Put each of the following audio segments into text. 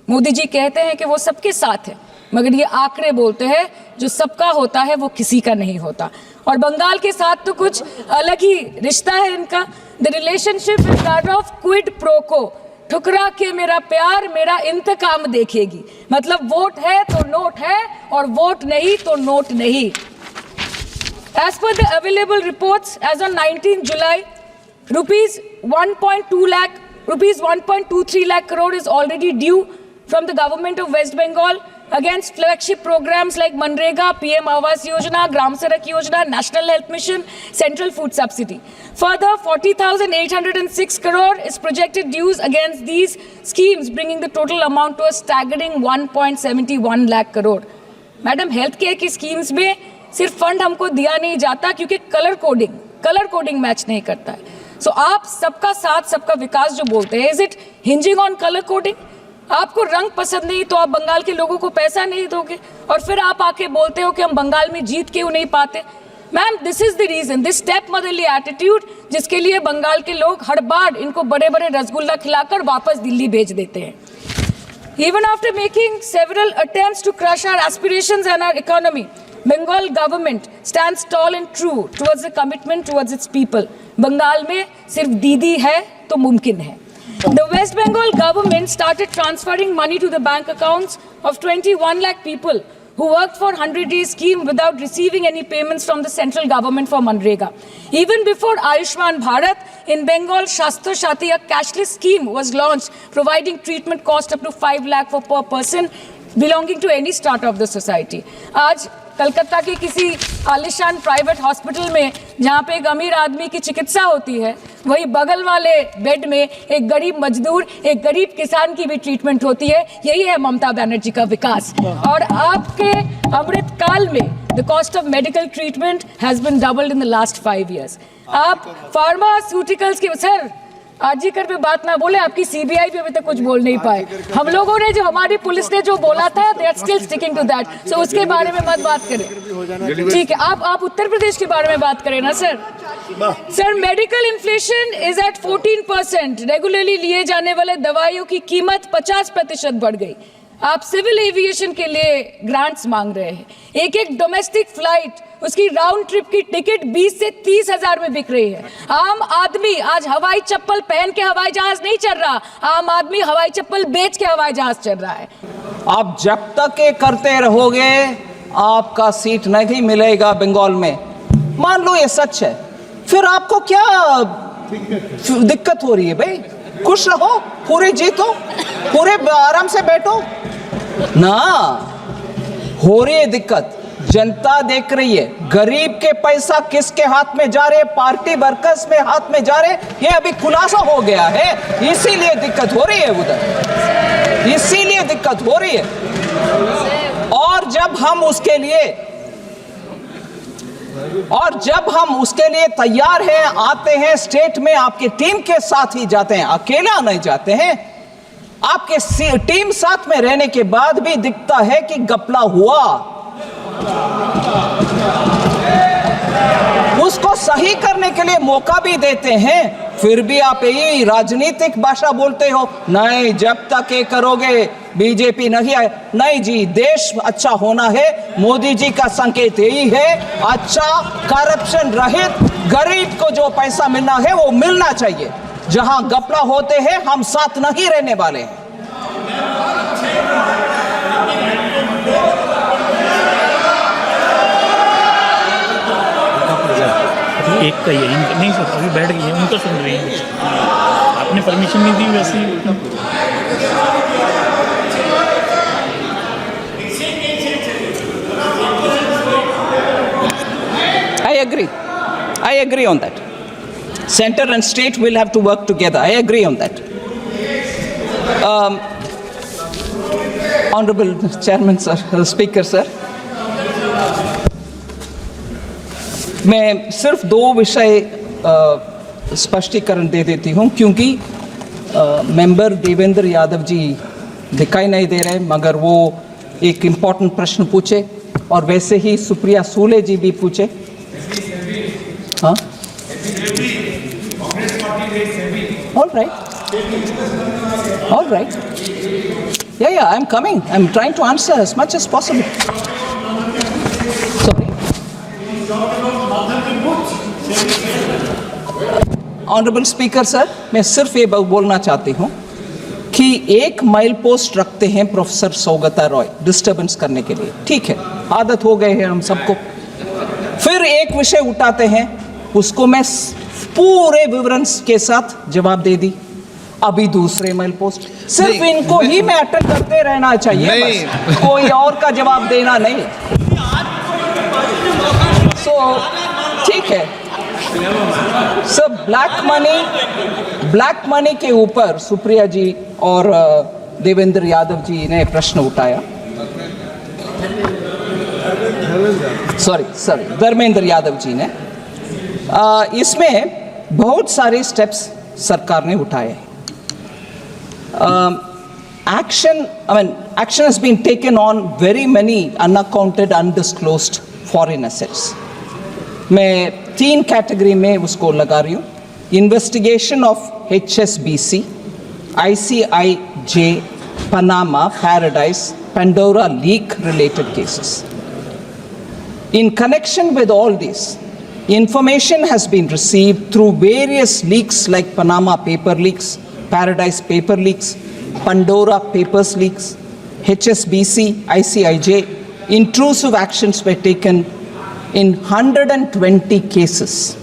मोदी जी कहते हैं कि वो सबके साथ है, मगर ये आंकड़े बोलते हैं जो सबका होता है वो किसी का नहीं होता। और बंगाल के साथ तो कुछ अलग ही रिश्ता है इनका। The relationship is that of quid pro को, ठुकरा के मेरा प्यार मेरा इंतकाम देखेगी। मतलब वोट है तो नोट है और वोट नहीं तो नोट नहीं। As per the available reports, as on 19 July, rupees 1.23 lakh crore is already due from the government of West Bengal against flagship programs like Manrega, PM Awas Yojana, Gram Sadak Yojana, National Health Mission, Central Food Subsidy. Further, 40,806 crore is projected dues against these schemes, bringing the total amount to a staggering 1.71 lakh crore. Madam, health care की schemes में सिर्फ fund हमको दिया नहीं जाता क्योंकि colour coding match नहीं करता है। सो आप सबका साथ सबका विकास जो बोलते हैं, is it hinging on colour coding? आपको रंग पसंद नहीं तो आप बंगाल के लोगों को पैसा नहीं दोगे और फिर आप आके बोलते हो कि हम बंगाल में जीत क्यों नहीं पाते। Ma'am, this is the reason, this step motherly attitude, जिसके लिए बंगाल के लोग हर बार इनको बड़े बड़े रसगुल्ला खिलाकर वापस दिल्ली भेज देते हैं। Even after making several attempts to crush our aspirations and our economy, Bengal government stands tall and true towards the commitment towards its people. Bengal में सिर्फ दीदी है तो मुमकिन है। The West Bengal government started transferring money to the bank accounts of 21 lakh people who worked for 100-day scheme without receiving any payments from the central government for Manrega. Even before Ayushman Bharat, in Bengal, Shastra Shati, a cashless scheme was launched, providing treatment cost up to 5 lakh for per person belonging to any strata of the society. आज कलकत्ता के किसी आलिशान private hospital में जहाँ पे एक अमीर आदमी की चिकित्सा होती है, वही बगल वाले बेड में एक गरीब मजदूर, एक गरीब किसान की भी ट्रीटमेंट होती है। यही है ममता बनर्जी का विकास। और आपके अमृत काल में the cost of medical treatment has been doubled in the last 5 years। आप फार्मास्यूटिकल्स की, सर आरजीकर पे बात ना बोले, आपकी सीबीआई पे अभी तक कुछ बोल नहीं पाए। हम लोगों ने जो, हमारी पुलिस ने जो बोला था, they are still sticking to that. So उसके बारे में मत बात करें, ठीक है? आप उत्तर प्रदेश के बारे में बात करें ना sir. Sir, medical inflation is at 14%। Regularly लिए जाने वाले दवाइयों की कीमत 50% बढ़ गई। आप सिविल एविएशन के लिए ग्रांट्स मांग रहे हैं। एक डोमेस्टिक फ्लाइट, उसकी राउंड ट्रिप की टिकट 20 से 30 हजार में बिक रही है। आम आदमी आज हवाई चप्पल पहन के हवाई जहाज नहीं चल रहा, आम आदमी हवाई चप्पल बेच के हवाई जहाज चल रहा है। आप जब तक ये करते रहोगे आपका सीट नहीं मिलेगा बंगाल में। मान लो ये सच है, फिर आपको क्या दिक्कत हो रही है भाई? खुश रहो, पूरे जीतो, पूरे आराम से बैठो ना। हो रही है दिक्कत, जनता देख रही है। गरीब के पैसा किसके हाथ में जा रहे? पार्टी वर्कर्स में हाथ में जा रहे। ये अभी खुलासा हो गया है, इसीलिए दिक्कत हो रही है उधर, इसीलिए दिक्कत हो रही है। और जब हम उसके लिए तैयार हैं, आते हैं स्टेट में, आपकी टीम के साथ ही जाते हैं, अकेला नहीं जाते हैं। आपके टीम साथ में रहने के बाद भी दिखता है कि घपला हुआ, उसको सही करने के लिए मौका भी देते हैं। फिर भी आप यही राजनीतिक भाषा बोलते हो, नहीं जब तक ये करोगे बीजेपी नहीं आए। नहीं जी, देश अच्छा होना है, मोदी जी का संकेत यही है। अच्छा, करप्शन रहित, गरीब को जो पैसा मिलना है वो मिलना चाहिए। जहां घपला होते हैं हम साथ नहीं रहने वाले हैं। एक का ये नहीं सर, अभी बैठ गई है, उनको सुन रही है। आपने परमिशन नहीं दी वैसे ही। I agree on that. Center and state will have to work together. I agree on that. Honorable Chairman sir, Speaker sir, मैं सिर्फ 2 विषय स्पष्टीकरण दे देती हूँ, क्योंकि मेंबर देवेंद्र यादव जी दिखाई नहीं दे रहे, मगर वो एक इम्पॉर्टेंट प्रश्न पूछे और वैसे ही सुप्रिया सूले जी भी पूछे। हाँ, all right, Yeah, I'm coming. I'm trying to answer as much as possible. Sorry. Honourable speaker sir, मैं सिर्फ ये बोलना चाहती हूँ कि एक माइल पोस्ट रखते हैं प्रोफेसर सौगता रॉय डिस्टर्बेंस करने के लिए, ठीक है, आदत हो गए हैं हम सबको। फिर एक विषय उठाते हैं, उसको मैं पूरे विवरण के साथ जवाब दे दी। अभी दूसरे माइल पोस्ट, सिर्फ इनको ही मैं अटेंड करते रहना चाहिए, बस कोई और का जवाब देना नहीं। सो ठीक है सर, ब्लैक मनी के ऊपर सुप्रिया जी और देवेंद्र यादव जी ने प्रश्न उठाया। सॉरी धर्मेंद्र यादव जी ने। इसमें बहुत सारे स्टेप्स सरकार ने उठाए हैं। Action has been taken on very many unaccounted, undisclosed foreign assets. मैं 3 कैटेगरी में उसको लगा रही हूँ। Investigation of HSBC, ICIJ, Panama, Paradise, Pandora leak related cases. In connection with all this, information has been received through various leaks like Panama paper leaks, Paradise paper leaks, Pandora papers leaks, HSBC, ICIJ. Intrusive actions were taken in 120 cases.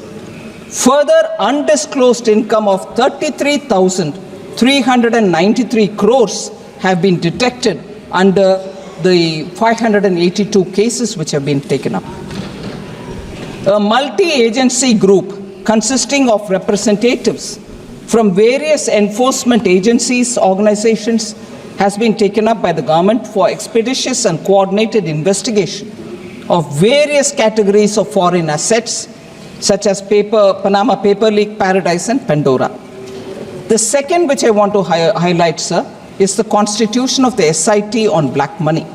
Further, undisclosed income of 33,393 crores have been detected under the 582 cases which have been taken up. A multi-agency group consisting of representatives from various enforcement agencies, organizations has been taken up by the government for expeditious and coordinated investigation of various categories of foreign assets such as Panama paper leak, Paradise and Pandora. The second which I want to highlight, sir, is the constitution of the SIT on black money.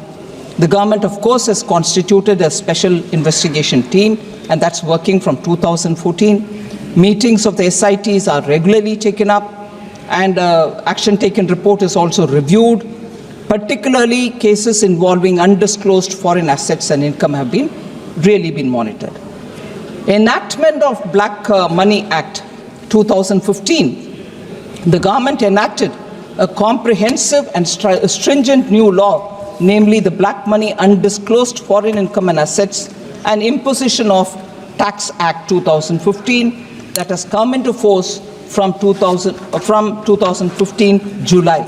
The government, of course, has constituted a special investigation team, and that's working from 2014. Meetings of the SITs are regularly taken up, and action taken report is also reviewed. Particularly, cases involving undisclosed foreign assets and income have really been monitored. Enactment of Black Money Act 2015. The government enacted a comprehensive and stringent new law, namely the Black Money Undisclosed Foreign Income and Assets and Imposition of Tax Act 2015 that has come into force from 2015 July.